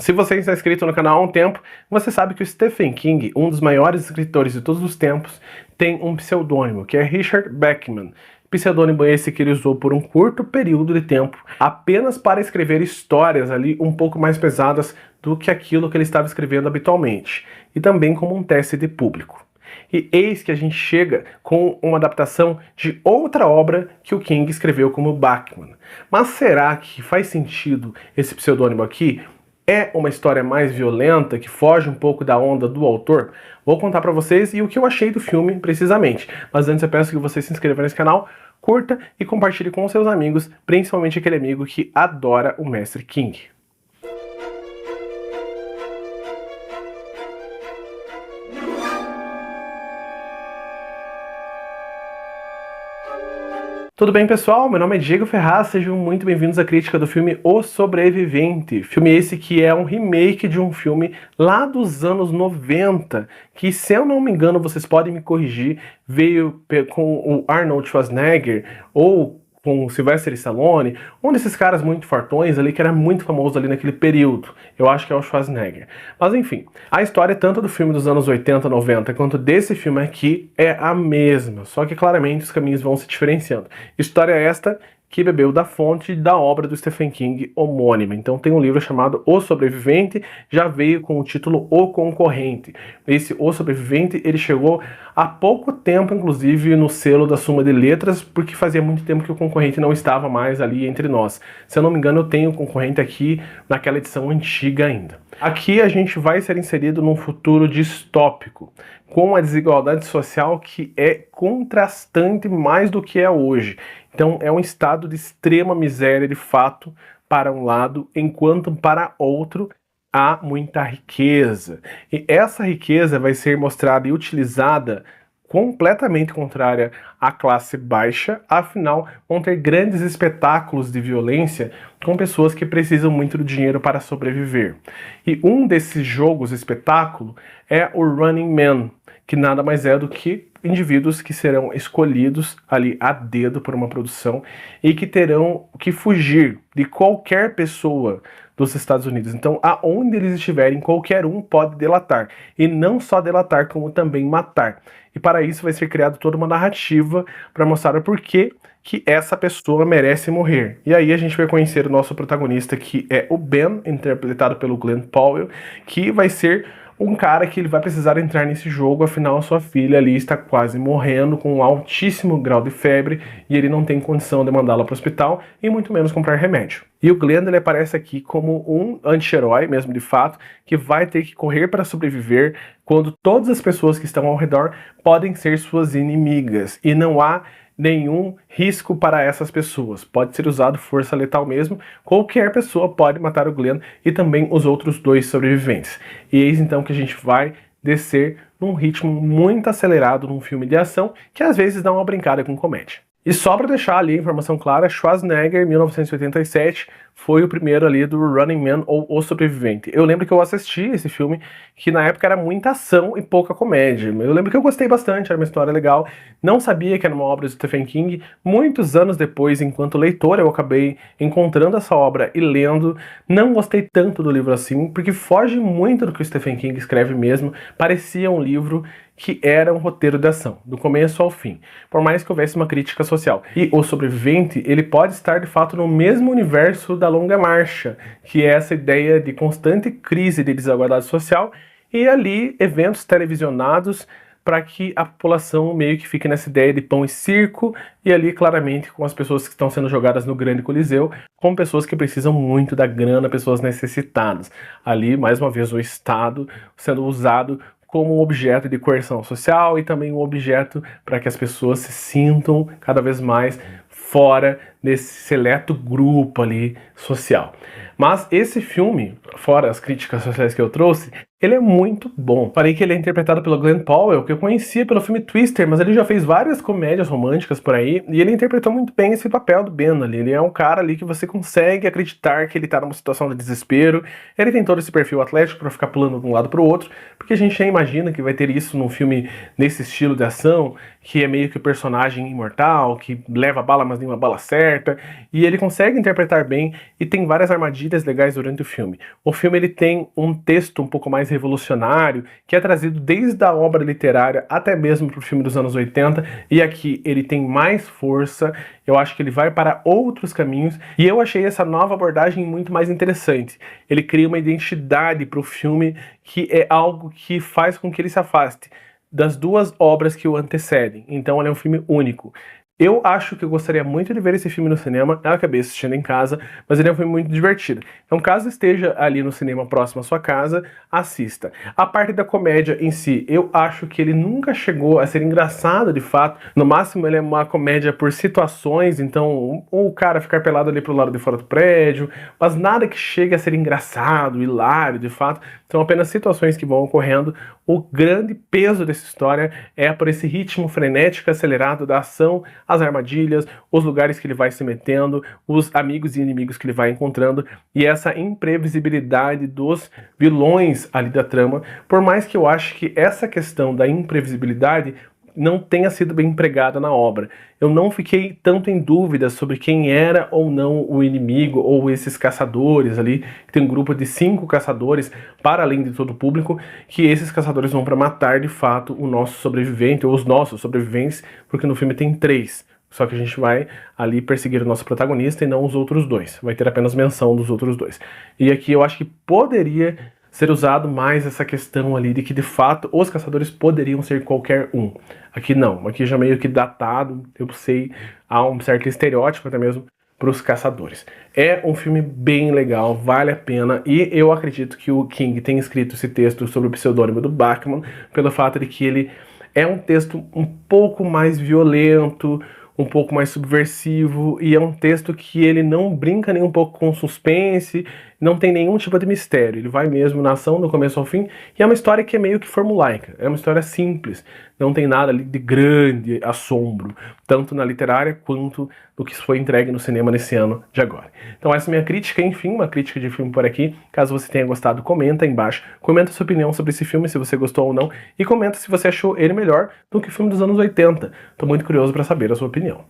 Se você está inscrito no canal há um tempo, você sabe que o Stephen King, um dos maiores escritores de todos os tempos, tem um pseudônimo, que é Richard Bachman. Pseudônimo esse que ele usou por um curto período de tempo, apenas para escrever histórias ali um pouco mais pesadas do que aquilo que ele estava escrevendo habitualmente, e também como um teste de público. E eis que a gente chega com uma adaptação de outra obra que o King escreveu como Bachman. Mas será que faz sentido esse pseudônimo aqui? É uma história mais violenta, que foge um pouco da onda do autor? Vou contar pra vocês e o que eu achei do filme precisamente. Mas antes eu peço que você se inscreva nesse canal, curta e compartilhe com os seus amigos, principalmente aquele amigo que adora o Mestre King. Tudo bem, pessoal? Meu nome é Diego Ferraz, sejam muito bem-vindos à crítica do filme O Sobrevivente. Filme esse que é um remake de um filme lá dos anos 90, que, se eu não me engano, vocês podem me corrigir, veio com o Arnold Schwarzenegger ou com o Sylvester Stallone, um desses caras muito fortões ali, que era muito famoso ali naquele período. Eu acho que é o Schwarzenegger. Mas enfim, a história tanto do filme dos anos 80, 90, quanto desse filme aqui é a mesma, só que claramente os caminhos vão se diferenciando. História esta que bebeu da fonte da obra do Stephen King homônima. Então tem um livro chamado O Sobrevivente, já veio com o título O Concorrente. Esse O Sobrevivente, ele chegou há pouco tempo, inclusive, no selo da Suma de Letras, porque fazia muito tempo que o concorrente não estava mais ali entre nós. Se eu não me engano, eu tenho o concorrente aqui naquela edição antiga ainda. Aqui a gente vai ser inserido num futuro distópico, com a desigualdade social que é contrastante mais do que é hoje. Então é um estado de extrema miséria de fato para um lado, enquanto para outro há muita riqueza. E essa riqueza vai ser mostrada e utilizada completamente contrária à classe baixa, afinal vão ter grandes espetáculos de violência com pessoas que precisam muito do dinheiro para sobreviver. E um desses jogos espetáculo é o Running Man, que nada mais é do que indivíduos que serão escolhidos ali a dedo por uma produção e que terão que fugir de qualquer pessoa dos Estados Unidos. Então, aonde eles estiverem, qualquer um pode delatar. E não só delatar, como também matar. E para isso vai ser criada toda uma narrativa para mostrar o porquê que essa pessoa merece morrer. E aí a gente vai conhecer o nosso protagonista, que é o Ben, interpretado pelo Glenn Powell, que vai ser um cara que ele vai precisar entrar nesse jogo, afinal sua filha ali está quase morrendo com um altíssimo grau de febre e ele não tem condição de mandá-la para o hospital e muito menos comprar remédio. E o Glenn, ele aparece aqui como um anti-herói mesmo de fato, que vai ter que correr para sobreviver quando todas as pessoas que estão ao redor podem ser suas inimigas e não há nenhum risco para essas pessoas. Pode ser usado força letal mesmo, qualquer pessoa pode matar o Glenn e também os outros dois sobreviventes. E eis então que a gente vai descer num ritmo muito acelerado num filme de ação que às vezes dá uma brincada com comédia. E só para deixar ali a informação clara, Schwarzenegger, 1987, foi o primeiro ali do Running Man ou O Sobrevivente. Eu lembro que eu assisti esse filme, que na época era muita ação e pouca comédia. Eu lembro que eu gostei bastante, era uma história legal. Não sabia que era uma obra do Stephen King. Muitos anos depois, enquanto leitor, eu acabei encontrando essa obra e lendo. Não gostei tanto do livro assim, porque foge muito do que o Stephen King escreve mesmo. Parecia um livro que era um roteiro de ação, do começo ao fim, por mais que houvesse uma crítica social. E O Sobrevivente, ele pode estar de fato no mesmo universo da Longa Marcha, que é essa ideia de constante crise de desigualdade social e ali eventos televisionados para que a população meio que fique nessa ideia de pão e circo, e ali claramente com as pessoas que estão sendo jogadas no grande coliseu, com pessoas que precisam muito da grana, pessoas necessitadas. Ali, mais uma vez, o Estado sendo usado como um objeto de coerção social e também um objeto para que as pessoas se sintam cada vez mais fora desse seleto grupo ali social. Mas esse filme, fora as críticas sociais que eu trouxe, ele é muito bom. Falei que ele é interpretado pelo Glenn Powell, que eu conhecia pelo filme Twister, mas ele já fez várias comédias românticas por aí, e ele interpretou muito bem esse papel do Ben ali. Ele é um cara ali que você consegue acreditar que ele tá numa situação de desespero. Ele tem todo esse perfil atlético pra ficar pulando de um lado pro outro, porque a gente já imagina que vai ter isso num filme nesse estilo de ação, que é meio que o personagem imortal, que leva bala, mas nenhuma bala certa, certa, e ele consegue interpretar bem e tem várias armadilhas legais durante o filme. O filme ele tem um texto um pouco mais revolucionário, que é trazido desde a obra literária até mesmo para o filme dos anos 80, e aqui ele tem mais força, eu acho que ele vai para outros caminhos, e eu achei essa nova abordagem muito mais interessante. Ele cria uma identidade para o filme que é algo que faz com que ele se afaste das duas obras que o antecedem. Então ele é um filme único. Eu acho que eu gostaria muito de ver esse filme no cinema, eu acabei assistindo em casa, mas ele é um filme muito divertido. Então caso esteja ali no cinema próximo à sua casa, assista. A parte da comédia em si, eu acho que ele nunca chegou a ser engraçado de fato, no máximo ele é uma comédia por situações, então o cara ficar pelado ali pro lado de fora do prédio, mas nada que chegue a ser engraçado, hilário de fato, são apenas situações que vão ocorrendo. O grande peso dessa história é por esse ritmo frenético acelerado da ação, as armadilhas, os lugares que ele vai se metendo, os amigos e inimigos que ele vai encontrando e essa imprevisibilidade dos vilões ali da trama, por mais que eu ache que essa questão da imprevisibilidade não tenha sido bem empregada na obra. Eu não fiquei tanto em dúvida sobre quem era ou não o inimigo, ou esses caçadores ali, que tem um grupo de 5 caçadores, para além de todo o público, que esses caçadores vão para matar de fato o nosso sobrevivente, ou os nossos sobreviventes, porque no filme tem 3. Só que a gente vai ali perseguir o nosso protagonista e não os outros 2. Vai ter apenas menção dos outros 2. E aqui eu acho que poderia ser usado mais essa questão ali de que de fato os caçadores poderiam ser qualquer um. Aqui não, aqui já meio que datado, eu sei, há um certo estereótipo até mesmo para os caçadores. É um filme bem legal, vale a pena, e eu acredito que o King tenha escrito esse texto sobre o pseudônimo do Bachman, pelo fato de que ele é um texto um pouco mais violento, um pouco mais subversivo, e é um texto que ele não brinca nem um pouco com suspense, não tem nenhum tipo de mistério, ele vai mesmo na ação do começo ao fim, e é uma história que é meio que formulaica, é uma história simples, não tem nada ali de grande assombro, tanto na literária quanto no que foi entregue no cinema nesse ano de agora. Então essa é a minha crítica, enfim, uma crítica de filme por aqui. Caso você tenha gostado, comenta aí embaixo, comenta sua opinião sobre esse filme, se você gostou ou não, e comenta se você achou ele melhor do que o filme dos anos 80. Tô muito curioso para saber a sua opinião.